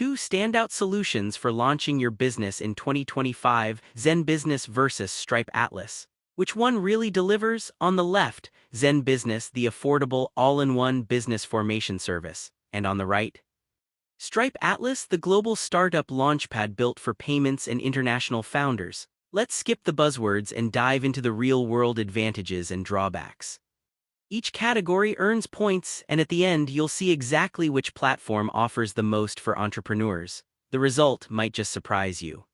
two standout solutions for launching your business in 2025: ZenBusiness versus Stripe Atlas. Which one really delivers? On the left, ZenBusiness, the affordable all-in-one business formation service. And on the right, Stripe Atlas, the global startup launchpad built for payments and international founders. Let's skip the buzzwords and dive into the real-world advantages and drawbacks. Each category earns points, and at the end you'll see exactly which platform offers the most for entrepreneurs. The result might just surprise you.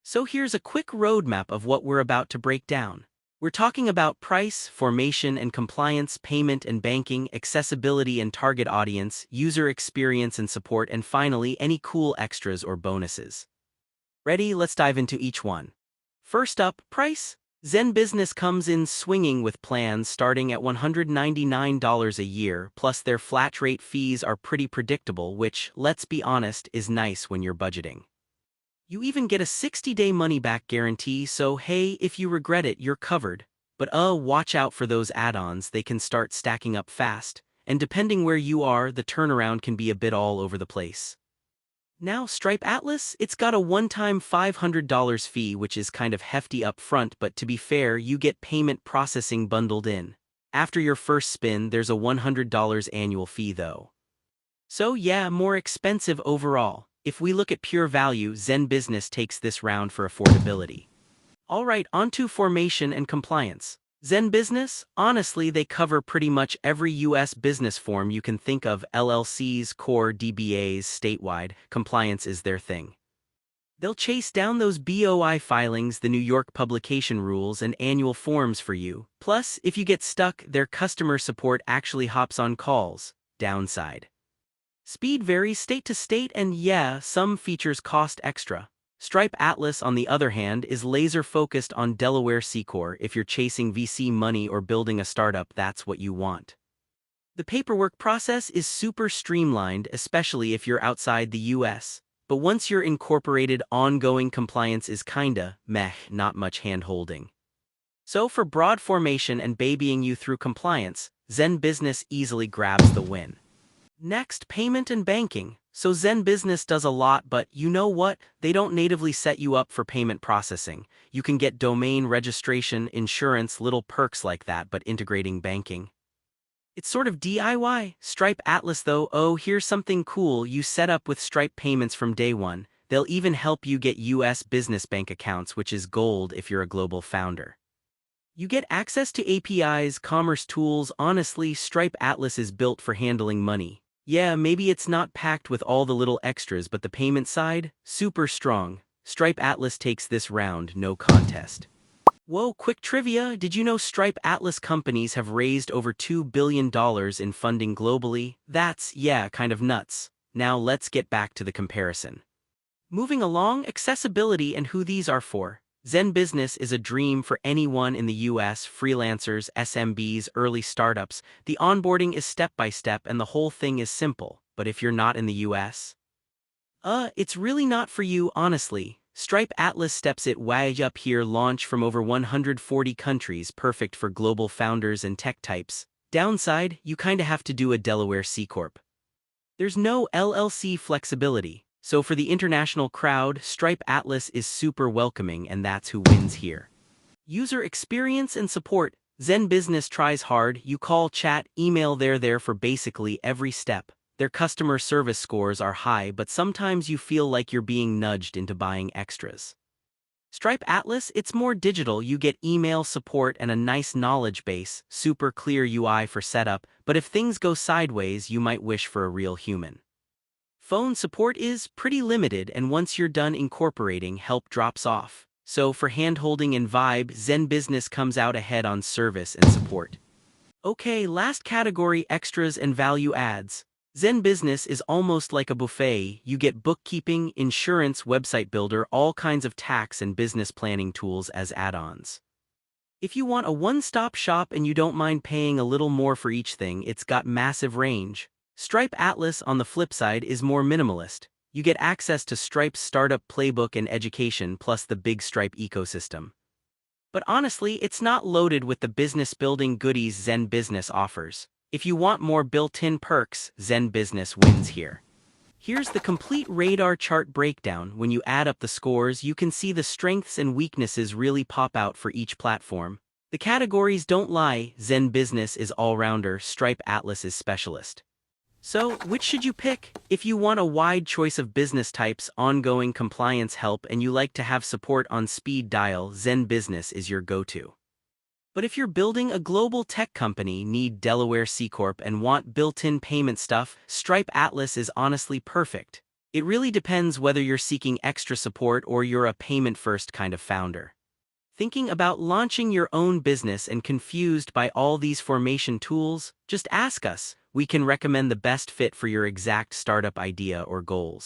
So here's a quick roadmap of what we're about to break down. We're talking about price, formation and compliance, payment and banking, accessibility and target audience, user experience and support, and finally, any cool extras or bonuses. Ready? Let's dive into each one. First up, price. ZenBusiness comes in swinging with plans starting at $199 a year, plus their flat-rate fees are pretty predictable, which, let's be honest, is nice when you're budgeting. You even get a 60-day money-back guarantee, so hey, if you regret it, you're covered. But watch out for those add-ons, they can start stacking up fast, and depending where you are, the turnaround can be a bit all over the place. Now, Stripe Atlas, it's got a one-time $500 fee, which is kind of hefty up front, but to be fair, you get payment processing bundled in. After your first spin, there's a $100 annual fee though. So yeah, more expensive overall. If we look at pure value, ZenBusiness takes this round for affordability. Alright, onto formation and compliance. ZenBusiness, honestly, they cover pretty much every US business form you can think of: LLCs, core DBAs, statewide. Compliance is their thing. They'll chase down those BOI filings, the New York publication rules, and annual forms for you. Plus, if you get stuck, their customer support actually hops on calls. Downside: speed varies state to state, and yeah, some features cost extra. Stripe Atlas, on the other hand, is laser-focused on Delaware C-Corp. If you're chasing VC money or building a startup, that's what you want. The paperwork process is super streamlined, especially if you're outside the US. But once you're incorporated, ongoing compliance is kinda meh, not much hand-holding. So for broad formation and babying you through compliance, ZenBusiness easily grabs the win. Next, payment and banking. So ZenBusiness does a lot, but you know what? They don't natively set you up for payment processing. You can get domain registration, insurance, little perks like that, but integrating banking, it's sort of DIY. Stripe Atlas though, oh, here's something cool. You set up with Stripe payments from day one. They'll even help you get US business bank accounts, which is gold if you're a global founder. You get access to APIs, commerce tools. Honestly, Stripe Atlas is built for handling money. Yeah, maybe it's not packed with all the little extras, but the payment side, super strong. Stripe Atlas takes this round, no contest. Whoa, quick trivia, did you know Stripe Atlas companies have raised over $2 billion in funding globally? That's, yeah, kind of nuts. Now let's get back to the comparison. Moving along, accessibility and who these are for. ZenBusiness is a dream for anyone in the US: freelancers, SMBs, early startups. The onboarding is step-by-step and the whole thing is simple. But if you're not in the US, it's really not for you, honestly. Stripe Atlas steps it way up here. Launch from over 140 countries, perfect for global founders and tech types. Downside, you kinda have to do a Delaware C-Corp. There's no LLC flexibility. So for the international crowd, Stripe Atlas is super welcoming, and that's who wins here. User experience and support. ZenBusiness tries hard. You call, chat, email, they're there for basically every step. Their customer service scores are high, but sometimes you feel like you're being nudged into buying extras. Stripe Atlas, it's more digital. You get email support and a nice knowledge base, super clear UI for setup, but if things go sideways, you might wish for a real human. Phone support is pretty limited, and once you're done incorporating, help drops off. So for handholding and vibe, ZenBusiness comes out ahead on service and support. Okay, last category: extras and value adds. ZenBusiness is almost like a buffet. You get bookkeeping, insurance, website builder, all kinds of tax and business planning tools as add-ons. If you want a one-stop shop and you don't mind paying a little more for each thing, it's got massive range. Stripe Atlas, on the flip side, is more minimalist. You get access to Stripe's startup playbook and education, plus the big Stripe ecosystem. But honestly, it's not loaded with the business-building goodies ZenBusiness offers. If you want more built-in perks, ZenBusiness wins here. Here's the complete radar chart breakdown. When you add up the scores, you can see the strengths and weaknesses really pop out for each platform. The categories don't lie. ZenBusiness is all-rounder, Stripe Atlas is specialist. So, which should you pick? If you want a wide choice of business types, ongoing compliance help, and you like to have support on speed dial, ZenBusiness is your go-to. But if you're building a global tech company, need Delaware C Corp, and want built-in payment stuff, Stripe Atlas is honestly perfect. It really depends whether you're seeking extra support or you're a payment-first kind of founder. Thinking about launching your own business and confused by all these formation tools? Just ask us. We can recommend the best fit for your exact startup idea or goals.